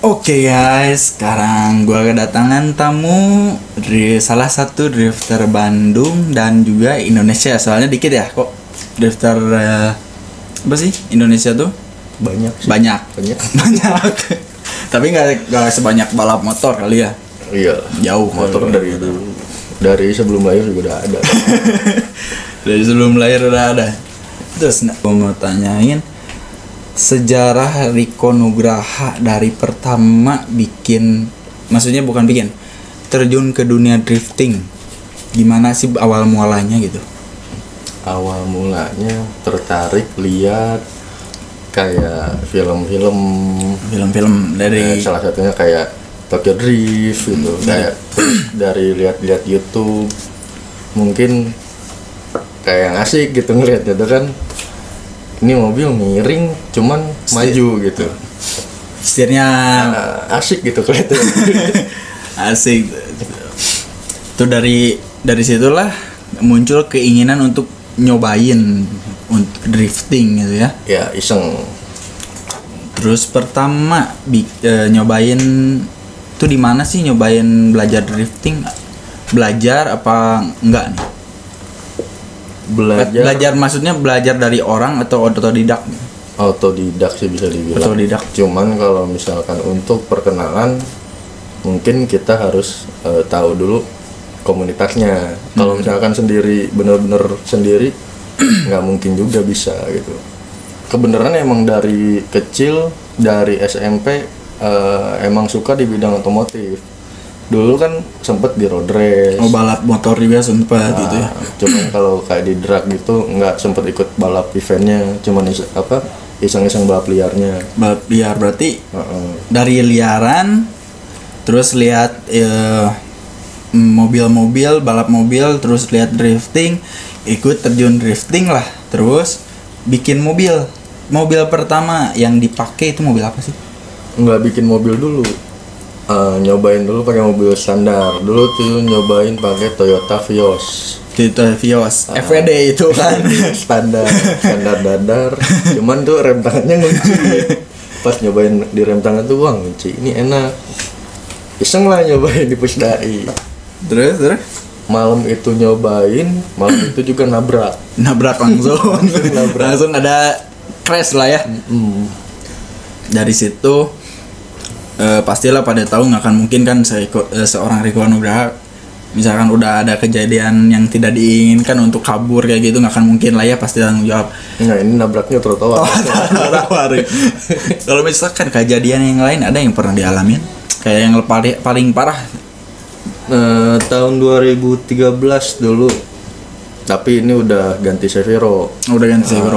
Oke guys, sekarang gua kedatangan tamu dari salah satu drifter Bandung dan juga Indonesia. Soalnya dikit ya kok drifter apa sih Indonesia tuh? Banyak sih. Banyak. Banyak. Tapi nggak sebanyak balap motor kali ya? Iya. Jauh Motor dari dulu. Dari sebelum lahir juga udah ada. Dari sebelum lahir udah ada. Terus gua mau tanyain sejarah Riko Nugraha dari pertama maksudnya bukan bikin, terjun ke dunia drifting. Gimana sih awal mulanya gitu? Awal mulanya tertarik lihat kayak film-film dari salah satunya kayak Tokyo Drift gitu. Kayak dari lihat-lihat YouTube. Mungkin kayak asik gitu ngeliat itu kan. Ini mobil miring cuman maju gitu. setirnya Asik gitu kelihatan. asik. Itu dari situlah muncul keinginan untuk nyobain untuk drifting gitu ya. Ya iseng. Terus pertama nyobain tuh di mana sih nyobain belajar drifting? Belajar apa enggak nih? Belajar maksudnya belajar dari orang atau otodidak? Otodidak sih bisa dibilang. Otodidak. Cuman kalau misalkan untuk perkenalan mungkin kita harus tahu dulu komunitasnya. Kalau misalkan sendiri bener-bener sendiri nggak mungkin juga bisa gitu. Kebenaran emang dari kecil dari SMP emang suka di bidang otomotif. Dulu kan sempet di road race. Oh, balap motor juga sempat gitu ya. Cuman kalau kayak di drag gitu nggak sempet ikut balap eventnya, cuman iseng-iseng balap liarnya. Balap liar berarti dari liaran terus lihat mobil-mobil, balap mobil, terus lihat drifting, ikut terjun drifting lah, terus bikin mobil. Mobil pertama yang dipakai itu mobil apa sih? Nggak bikin mobil dulu. Nyobain dulu pakai mobil standar. Dulu tuh nyobain pakai Toyota Vios. FWD itu kan standar dadar. Cuman tuh rem tangannya ngunci. Pas nyobain di rem tangan tuh wah ngunci. Ini enak. Iseng lah nyobain di Pusdai. Terus malam itu juga nabrak langsung ada crash lah ya. Dari situ pastilah pada tahu nggak akan mungkin kan seorang Riko Nugraha misalkan udah ada kejadian yang tidak diinginkan untuk kabur kayak gitu, nggak akan mungkin lah ya, pasti tanggung jawab. Nah ini nabraknya trotoar. Kalau misalkan kejadian yang lain ada yang pernah dialamin kayak yang paling parah? Tahun 2013 dulu, tapi ini udah ganti Severo.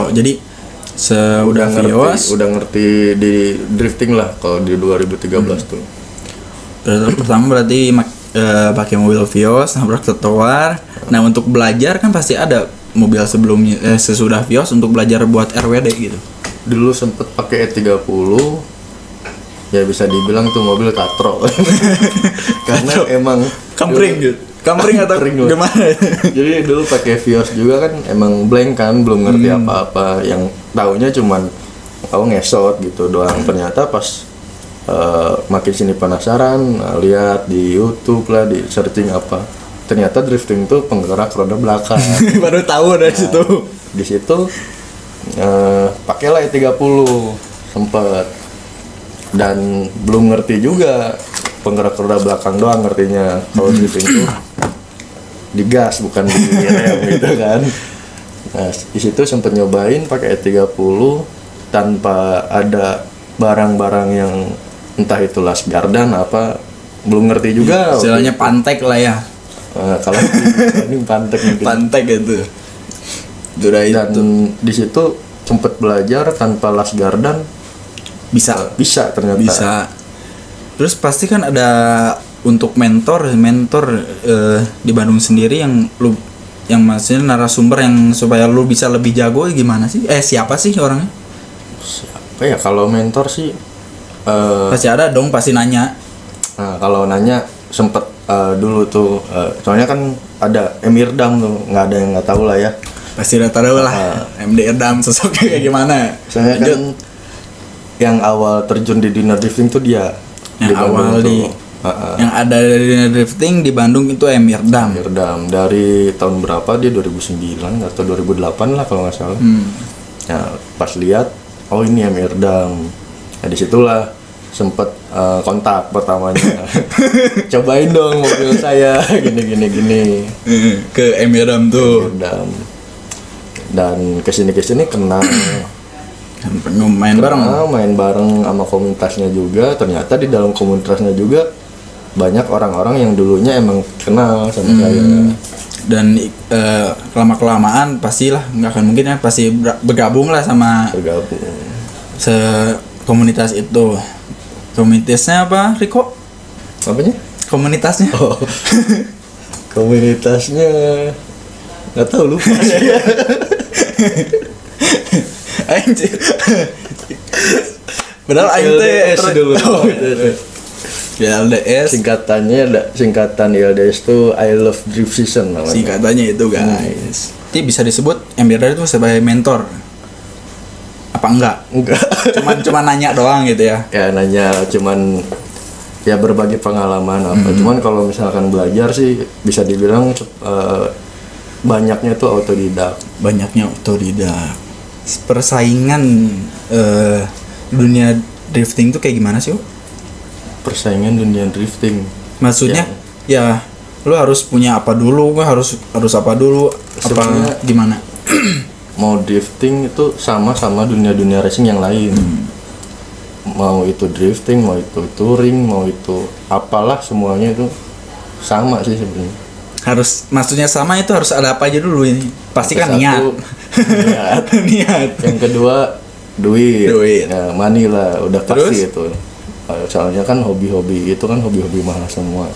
Jadi udah ngerti di drifting lah kalau di 2013 tuh. Pertama berarti pakai mobil Vios nabrak trotoar. Nah untuk belajar kan pasti ada mobil sebelumnya sesudah Vios untuk belajar buat RWD gitu. Dulu sempet pakai E30, ya bisa dibilang tuh mobil katro. Karena emang Kampring atau gimana? Jadi dulu pakai Vios juga kan emang blank kan, belum ngerti apa-apa. Yang taunya cuman ngesot gitu doang. Ternyata pas makin sini penasaran, lihat di YouTube lah, di searching apa. Ternyata drifting tuh penggerak roda belakang. Baru tahu dari situ. Di situ pakailah E30 sempet. Dan belum ngerti juga penggerak roda belakang doang ngertinya. Kalau drifting tuh digas bukan di rem gitu kan. Nah di situ sempet nyobain pakai E30 tanpa ada barang-barang yang entah itu Last Garden apa, belum ngerti juga. Istilahnya pantek lah ya. Kalau ini pantek gitu. Dan di situ sempet belajar tanpa Last Garden bisa ternyata. Bisa. Terus pasti kan ada untuk mentor di Bandung sendiri yang maksudnya narasumber yang supaya lu bisa lebih jago gimana sih? Siapa sih orangnya? Siapa ya kalau mentor sih? Pasti ada dong, pasti nanya. Nah, kalau nanya sempet dulu tuh, soalnya kan ada Emirdam tuh, nggak ada yang nggak tahu lah ya. Pasti udah tahu lah MD Erdam sosoknya kayak gimana. Soalnya kan yang awal terjun di dunia drifting tuh dia Yang Bandung awal tuh. di yang ada dari dunia drifting di Bandung itu Emirdam. Emirdam dari tahun berapa dia 2009 atau 2008 lah kalau nggak salah. Nah, pas lihat oh ini Emirdam. Nah, disitulah sempet kontak pertamanya. Cobain dong mobil saya gini. Ke Emirdam tuh. Emirdam. Dan kesini kenal. Main bareng. Main bareng sama komunitasnya juga. Ternyata di dalam komunitasnya juga banyak orang-orang yang dulunya emang kenal sama saya. Dan lama-kelamaan pastilah nggak akan mungkin ya, pasti bergabung lah sama Bergabung. komunitas itu. Komunitasnya apa, Riko? Apanya? Komunitasnya? Oh. Komunitasnya nggak tahu, lupa. Anjir. Padahal aing teh LDS dulu. LDS. Singkatan LDS itu I Love Drift Season namanya. Singkatannya itu, guys. Jadi bisa disebut Emirdam itu sebagai mentor. Apa enggak? Enggak. Cuman nanya doang gitu ya. Ya nanya cuman ya berbagi pengalaman apa. Cuman kalau misalkan belajar sih bisa dibilang banyaknya tuh autodidak. Banyaknya otodidak. Persaingan dunia drifting tuh kayak gimana sih? Persaingan dunia drifting. Maksudnya ya lu harus punya apa dulu, harus apa dulu, Sebenarnya apa gimana? Mau drifting itu sama dunia racing yang lain. Mau itu drifting, mau itu touring, mau itu apalah, semuanya itu sama sih sebenarnya. Harus, maksudnya sama itu harus ada apa aja dulu ini? Pasti kan Satu, niat. Niat. Yang kedua duit. Nah, Ya, money lah, udah pasti terus? itu. Soalnya kan hobi-hobi itu kan hobi-hobi mahal semua.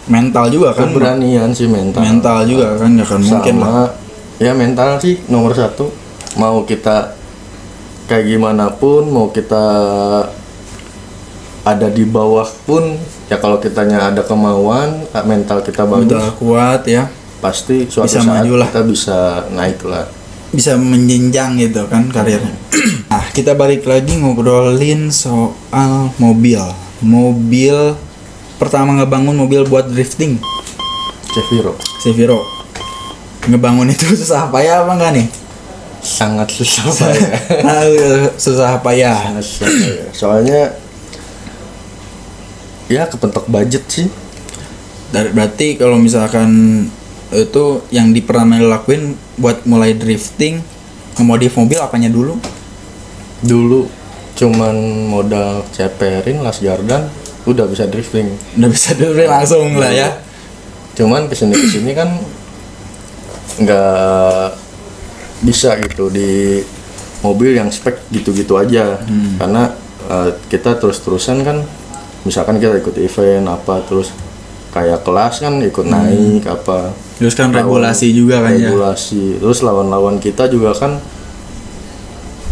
Mental juga kan. Keberanian sih mental. Mental juga kan, nggak akan mungkin lah. Sama ya mental sih nomor satu. Mau kita kayak gimana pun, mau kita ada di bawah pun, ya kalau kitanya ada kemauan, mental kita bagus, Udah kuat ya, pasti suatu bisa saat maju lah. kita bisa naik lah. bisa menjenjang gitu kan karirnya. Nah, kita balik lagi ngobrolin soal mobil. Mobil pertama ngebangun mobil buat drifting, Seviro ngebangun itu susah payah apa enggak nih? sangat susah ya. Nah, susah payah. Sangat susah ya. Soalnya ya kepentok budget sih. Berarti kalau misalkan itu yang pernah lakuin buat mulai drifting, ngemodif mobil apanya dulu? Dulu cuman modal ceperin las Gardan udah bisa drifting. Udah bisa drifting langsung lah ya. Cuman kesini kan nggak bisa gitu di mobil yang spek gitu-gitu aja. Karena kita terus-terusan kan, misalkan kita ikut event apa, terus kayak kelas kan ikut naik apa. Terus kan regulasi juga kan ya. Regulasi. Terus lawan-lawan kita juga kan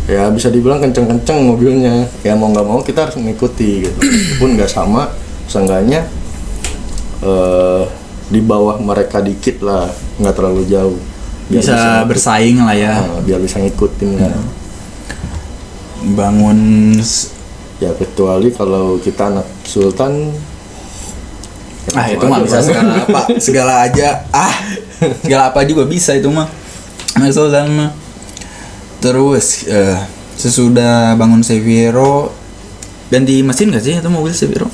ya bisa dibilang kenceng-kenceng mobilnya. Ya mau nggak mau kita harus mengikuti gitu. Meskipun nggak sama, seenggaknya di bawah mereka dikit lah, nggak terlalu jauh. Biar Bisa bersaing lah ya. biar bisa ngikutin lah. Bangun Ya kecuali kalau kita anak sultan. itu mah bisa segala apa juga bisa itu mah. Maksudnya mah. Terus sesudah bangun Seviro, ganti mesin gak sih itu mobil Seviro?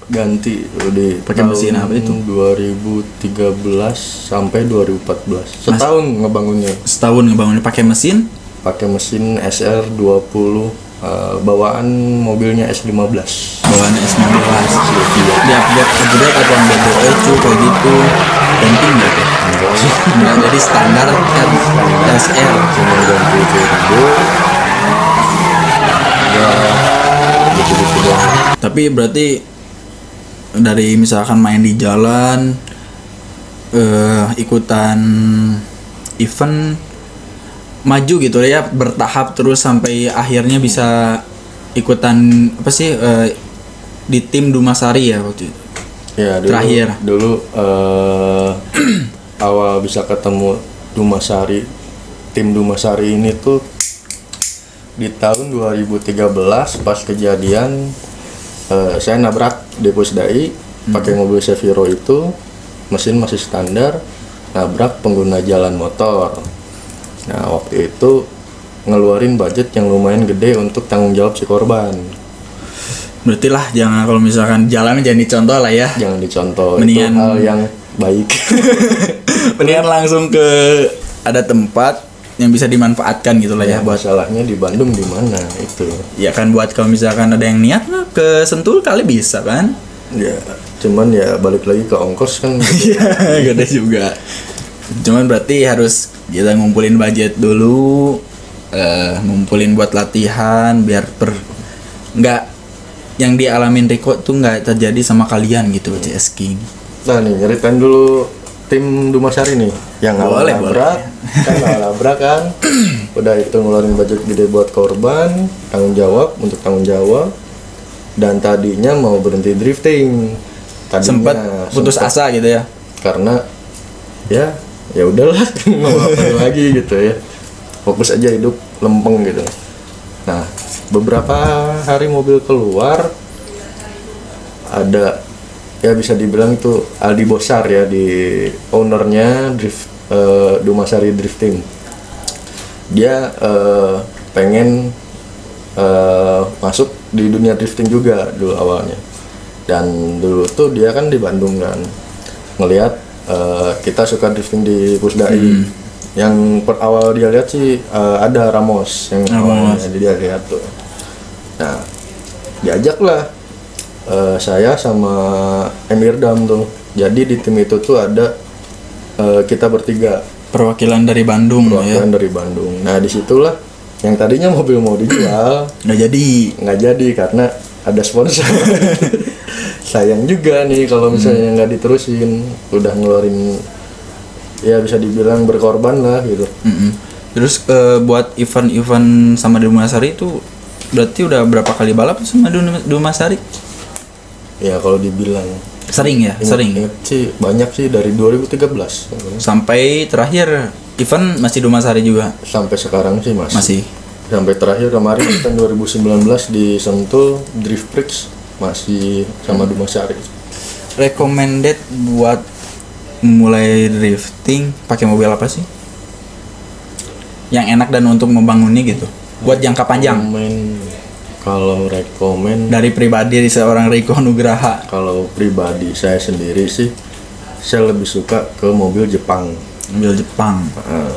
Ganti di Pakai mesin apa itu? 2013 sampai 2014. Setahun ngebangunnya. Setahun ngebangunnya pakai mesin? Pakai mesin SR20, bawaan mobilnya S15. Bawaan S15. Di-upgrade atau ambil ECU kayak gitu. Ganti enggak tuh? Enggak, jadi standar SR. Cuma ganti turbo. Ya gitu-gitu doang. Tapi berarti dari misalkan main di jalan, ikutan event, maju gitu ya, bertahap terus sampai akhirnya bisa ikutan apa sih di tim Dumasari ya waktu itu. Ya dulu, Terakhir. Dulu awal bisa ketemu Dumasari, tim Dumasari ini tuh di tahun 2013 pas kejadian Saya nabrak di Pusdai pakai mobil Seviro itu, mesin masih standar, nabrak pengguna jalan motor. Nah waktu itu ngeluarin budget yang lumayan gede untuk tanggung jawab si korban. Berarti lah jangan, kalau misalkan jalan jangan dicontoh lah ya. Jangan dicontoh, Mendingan- itu hal yang baik. Mendingan langsung ke ada tempat yang bisa dimanfaatkan gitu lah ya, buat Masalahnya di Bandung di mana itu? ya kan, buat kalau misalkan ada yang niat lah ke Sentul kali bisa kan. Ya, cuman ya balik lagi ke ongkos kan. Iya, gede juga. Cuman berarti harus kita ngumpulin budget dulu, ngumpulin buat latihan biar nggak yang dialamin Rico tuh nggak terjadi sama kalian gitu, CS King. Nah nih, nyeritain dulu tim Dumasari nih yang awal Boleh, labrak kan, awal labrak kan. Udah itu ngeluarin budget gede buat korban, tanggung jawab, dan tadinya mau berhenti drifting. Sempet putus asa gitu ya. Karena ya udahlah, mau ngapain lagi gitu ya, fokus aja hidup lempeng gitu. Nah beberapa hari mobil keluar, ada ya bisa dibilang itu Aldi Bosar ya, di ownernya Dumasari Drifting. Dia pengen masuk di dunia drifting juga dulu awalnya. Dan dulu tuh dia kan di Bandung kan, ngelihat kita suka drifting di Pusdai. Yang per awal dia lihat sih ada Ramos yang awalnya dia lihat tuh. Nah diajaklah saya sama Emirdam tuh. Jadi di tim itu tuh ada kita bertiga. Perwakilan dari Bandung ya. Dari Bandung. Nah disitulah yang tadinya mobil mau dijual nggak jadi karena ada sponsor. Sayang juga nih kalau misalnya nggak diterusin, udah ngeluarin ya bisa dibilang berkorban lah gitu. Terus buat event-event sama Dumasari itu berarti udah berapa kali balap sama Dumasari? Ya kalau dibilang Sering ya, sering. ingat sih banyak sih dari 2013 Sampai terakhir event masih Dumasari juga. sampai sekarang sih Masih. Sampai terakhir kemarin kan 2019 di Sentul Drift Prix masih sama Dumasari. Recommended buat mulai drifting pakai mobil apa sih? Yang enak dan untuk membangunnya gitu. Buat jangka panjang. Kalau rekomen Dari pribadi seorang Rico Nugraha. kalau pribadi saya sendiri sih, saya lebih suka ke mobil Jepang. Mobil Jepang.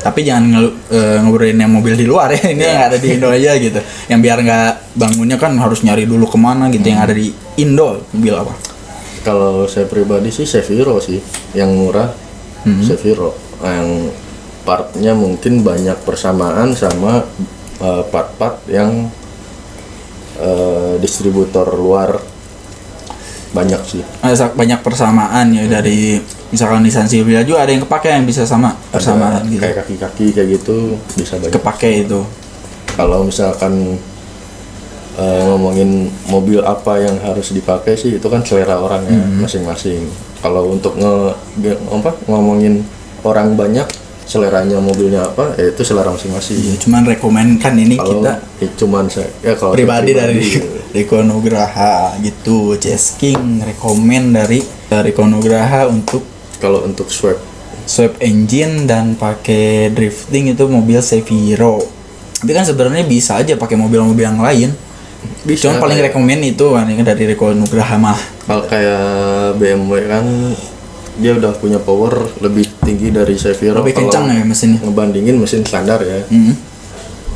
Tapi jangan ngobrolin yang mobil di luar ya. Ini yang ada di Indo aja gitu. Yang biar nggak bangunnya kan harus nyari dulu kemana gitu. Yang ada di Indo, mobil apa? Kalau saya pribadi sih Seviro sih, yang murah. Seviro yang partnya mungkin banyak persamaan sama part-part yang distributor luar banyak sih. Ada banyak persamaan ya, dari misalkan Nissan Silvia juga ada yang kepake yang bisa sama persamaan gitu. Kayak kaki-kaki kayak gitu bisa banyak. Kepake itu. Kalau misalkan ngomongin mobil apa yang harus dipakai sih itu kan selera orang ya masing-masing. Kalau untuk ngomongin orang banyak seleranya mobilnya apa, ya itu selera masing-masing. Ya, cuman rekomen kan ini Kalau kita cuman saya kalau pribadi dari Rico Nugraha gitu. CS King rekomen dari Rico Nugraha untuk kalau untuk swap engine dan pakai drifting itu mobil Seviro. Tapi kan sebenarnya bisa aja pakai mobil-mobil yang lain. bisa. Cuman paling rekomen itu kan dari Rico Nugraha mah. Kalau kayak BMW kan dia udah punya power lebih tinggi dari Seviro. Lebih kencang ya mesinnya. Ngebandingin mesin standar ya.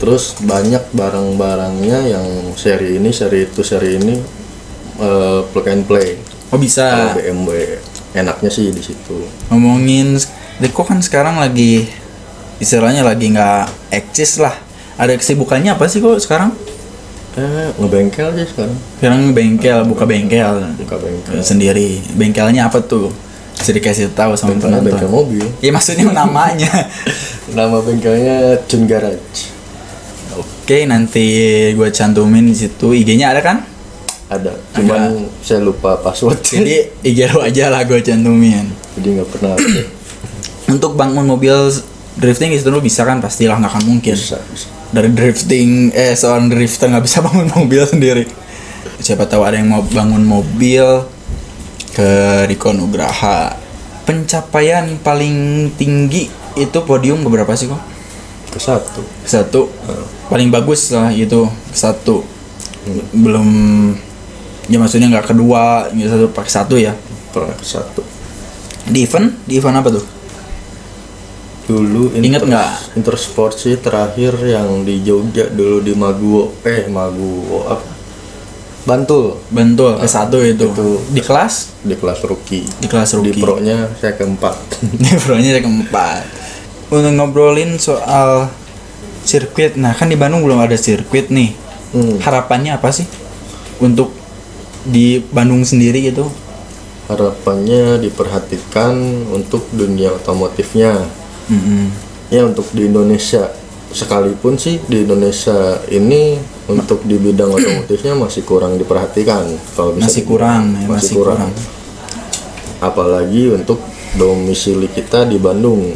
Terus banyak barang-barangnya yang seri ini plug and play. Oh bisa. Kalau BMW enaknya sih di situ. Ngomongin Rico kan sekarang lagi istilahnya lagi nggak eksis lah. Ada kesibukannya apa sih kok sekarang? Ngebengkel sih sekarang. Sekarang buka bengkel sendiri. Bengkelnya apa tuh? Bisa dikasih tahu sama penonton. Bengkel mobil. Ya maksudnya namanya. Nama bengkelnya Chun Garage. Oke, nanti gue cantumin di situ. IG-nya ada kan? Ada. Cuman saya lupa password. Jadi IG lo aja lah gue cantumin. Jadi nggak pernah. Untuk bangun mobil drifting itu lo bisa kan? Pastilah, nggak akan mungkin. Bisa. Dari drifting seorang drifter nggak bisa bangun mobil sendiri. siapa tahu ada yang mau bangun mobil ke Riko Nugraha. Pencapaian paling tinggi itu podium beberapa sih kok? Satu. Paling bagus lah itu satu. Belum ya maksudnya nggak kedua, nggak satu, pakai satu ya. Satu. Di event apa tuh? Dulu Ingat nggak? Intersport sih terakhir yang di Jogja dulu di Maguwo apa? Bantul ke satu itu. Di kelas rookie. Di pro-nya saya keempat. Di pro-nya saya keempat. Untuk ngobrolin soal sirkuit, nah kan di Bandung belum ada sirkuit nih. Harapannya apa sih untuk di Bandung sendiri gitu? Harapannya diperhatikan untuk dunia otomotifnya. Ya untuk di Indonesia, sekalipun sih di Indonesia ini untuk di bidang otomotifnya masih kurang diperhatikan. Kalau bisa masih kurang. Apalagi untuk domisili kita di Bandung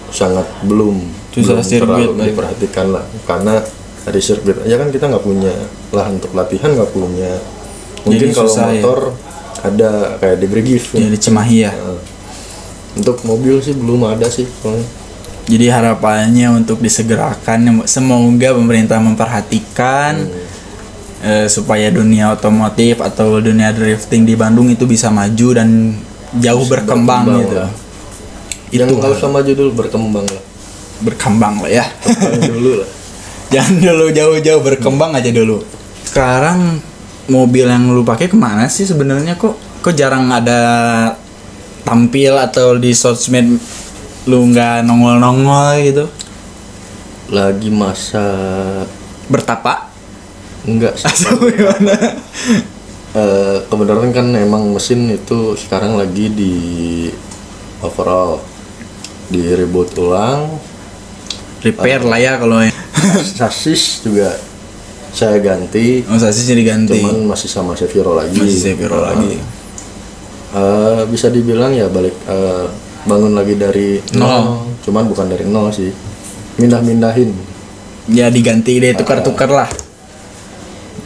sangat belum terlalu diperhatikan lah, karena dari sirkuit aja kan kita nggak punya lahan untuk latihan, nggak punya. Mungkin kalau motor ya, ada kayak di Brigif ya, di Cimahi ya. Untuk mobil sih belum ada sih. Jadi harapannya untuk disegerakan, semoga pemerintah memperhatikan supaya dunia otomotif atau dunia drifting di Bandung itu bisa maju dan jauh berkembang gitu. Itu nggak usah maju dulu, berkembang lah ya. Dulu lah. Jangan dulu jauh-jauh, berkembang aja dulu. Sekarang mobil yang lu pakai kemana sih sebenarnya, kok jarang ada tampil atau di sosmed lu nggak nongol gitu? Lagi masa bertapa? Enggak sih. Gimana? Kebenaran kan emang mesin itu sekarang lagi di overall, di reboot ulang, repair lah ya kalau sasis juga saya ganti. Sasis jadi ganti. Cuman masih sama Seviro lagi. Bisa dibilang ya balik bangun lagi dari nol. Cuman bukan dari nol sih, mindahin ya, diganti deh, tukar lah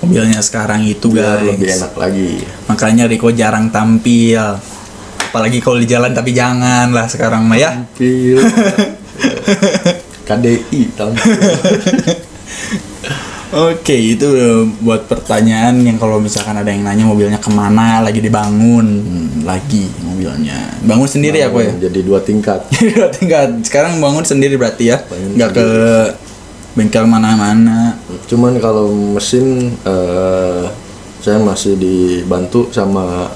mobilnya sekarang itu biar guys, lebih enak lagi. Makanya Riko jarang tampil, apalagi kalau di jalan, tapi jangan lah sekarang mah ya. Tampil KDI tampil. Oke, itu buat pertanyaan yang kalau misalkan ada yang nanya mobilnya kemana, lagi dibangun lagi mobilnya. Bangun sendiri ya kok ya? Jadi 2 tingkat. 2 tingkat. Sekarang bangun sendiri berarti ya? Nggak ke bengkel mana-mana. Cuman kalau mesin saya masih dibantu sama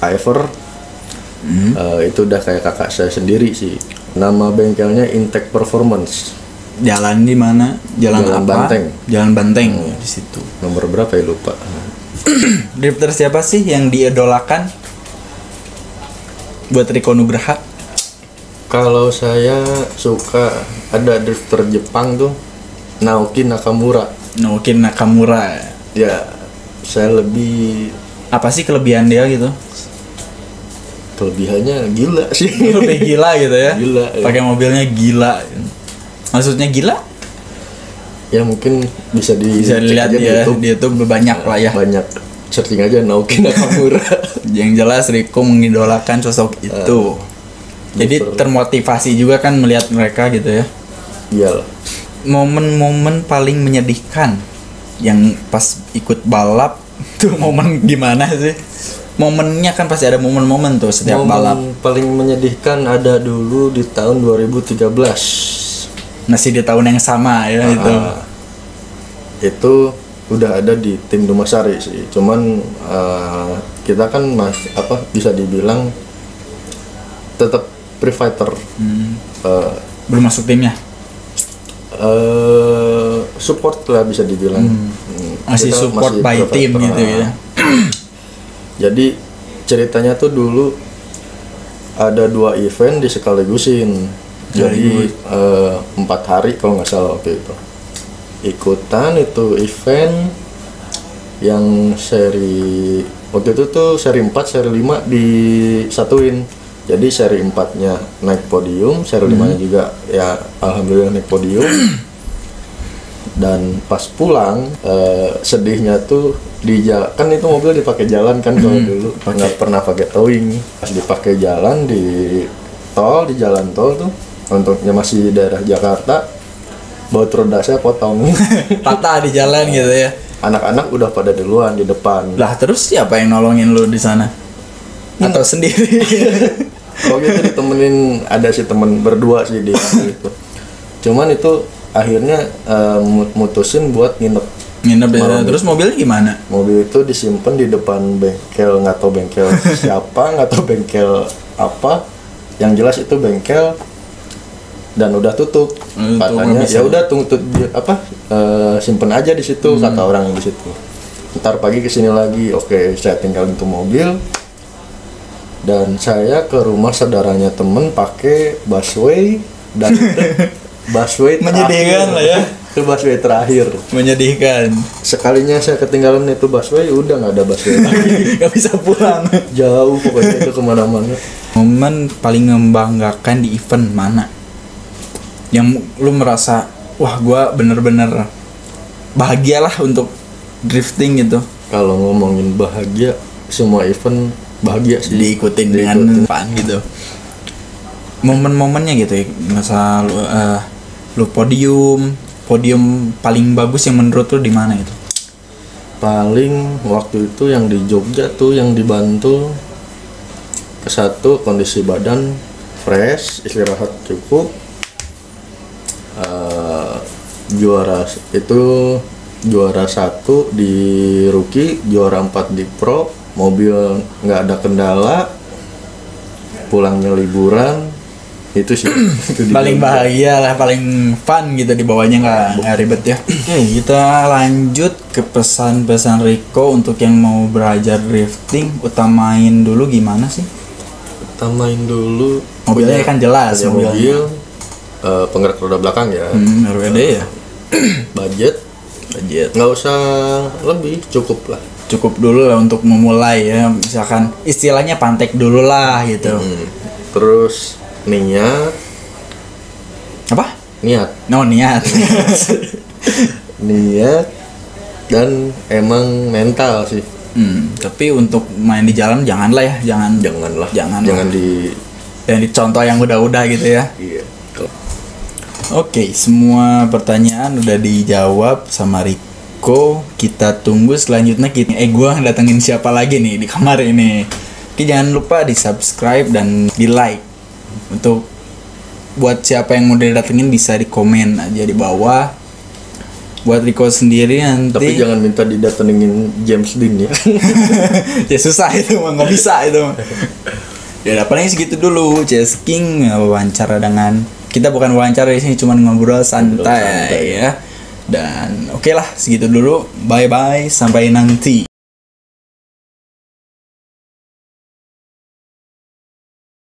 Iver. Itu udah kayak kakak saya sendiri sih. Nama bengkelnya Intech Performance. Jalan di mana? Jalan apa? Banteng. Jalan Banteng di situ. Nomor berapa ya lupa. Drifter siapa sih yang diidolakan buat Riko Nugraha? Kalau saya suka ada drifter Jepang tuh, Naoki Nakamura. Ya, saya lebih. Apa sih kelebihan dia gitu? Kelebihannya gila sih. Lebih gila gitu ya? Gila. Pakai mobilnya gila. Maksudnya gila? Ya mungkin bisa dilihat ya di YouTube banyak lah ya. Banyak. Searching aja Naoki Nakamura. Yang jelas Riko mengidolakan sosok itu. Jadi termotivasi juga kan melihat mereka gitu ya. Iyalah. Momen-momen paling menyedihkan yang pas ikut balap tuh momen gimana sih? Momennya kan pasti ada momen-momen tuh setiap balap. Paling menyedihkan ada dulu di tahun 2013. Masih di tahun yang sama ya itu. Itu udah ada di tim Dumasari sih. Cuman kita kan bisa dibilang tetap pre-fighter. Belum masuk timnya. Support lah bisa dibilang. Masih support by team gitu ya. Jadi ceritanya tuh dulu ada 2 event disekaligusin. Jadi 4 hari kalau nggak salah waktu itu. Ikutan itu event yang seri waktu itu tuh seri 4, seri 5 disatuin. Jadi seri 4-nya naik podium, seri 5-nya juga ya alhamdulillah naik podium. Dan pas pulang sedihnya tuh di jalan, kan itu mobil dipakai jalan kan kalau dulu nggak pernah pakai towing. Pas dipakai jalan di tol, di jalan tol tuh untuknya masih daerah Jakarta, baut roda saya potong. Patah di jalan gitu ya. Anak-anak udah pada duluan di depan. Lah terus siapa yang nolongin lu di sana? Atau sendiri? Kalau gitu ditemenin, ada si temen berdua sih dia gitu. Cuman itu akhirnya mutusin buat nginep di sana. Terus mobilnya gimana? Mobil itu disimpan di depan bengkel, nggak tahu bengkel siapa, nggak tahu bengkel apa. Yang jelas itu bengkel dan udah tutup. Katanya ya udah tunggu simpen aja di situ, kata orang di situ. Ntar pagi kesini lagi. Oke, saya tinggalin tuh mobil dan saya ke rumah saudaranya temen pakai busway dan busway menyedihkan lah ya. Itu busway terakhir. Menyedihkan. Sekalinya saya ketinggalan itu busway, udah nggak ada busway lagi. Gak bisa pulang. Jauh pokoknya itu kemana-mana. Momen paling membanggakan di event mana? Yang lu merasa, wah gua bener-bener bahagialah untuk drifting gitu. Kalau ngomongin bahagia, semua event bahagia sih. Diikutin dengan fun gitu. Momen-momennya gitu ya, masa lu podium paling bagus yang menurut lu di mana itu? Paling waktu itu yang di Jogja tuh, yang di Bantul. Kesatu kondisi badan fresh, istirahat cukup. Juara 1 di rookie, juara 4 di pro, mobil nggak ada kendala, pulangnya liburan. Itu sih itu paling bahagia lah, paling fun gitu dibawanya, nggak ribet ya. Oke, kita lanjut ke pesan-pesan Rico untuk yang mau belajar drifting. Utamain dulu gimana sih? Utamain dulu mobilnya kan jelas, mobil penggerak roda belakang ya. RWD ya. budget nggak usah lebih, cukup dulu lah untuk memulai ya, misalkan istilahnya pantek dulu lah gitu. Terus niat niat dan emang mental sih. Tapi untuk main di jalan janganlah ya, jangan dicontoh yang udah gitu ya. Iya. Oke, semua pertanyaan udah dijawab sama Rico. Kita tunggu selanjutnya gua datengin siapa lagi nih di kamar ini. Oke, jangan lupa di subscribe dan di like. Untuk buat siapa yang mau datengin bisa di komen aja di bawah. Buat Rico sendiri nanti. Tapi jangan minta didatengin James Dean ya. Ya susah itu mah, nggak bisa itu. Ya paling segitu dulu. Chess King wawancara dengan kita, bukan wawancara di sini, cuma ngobrol santai ya. Dan oke lah, segitu dulu. Bye bye, sampai nanti.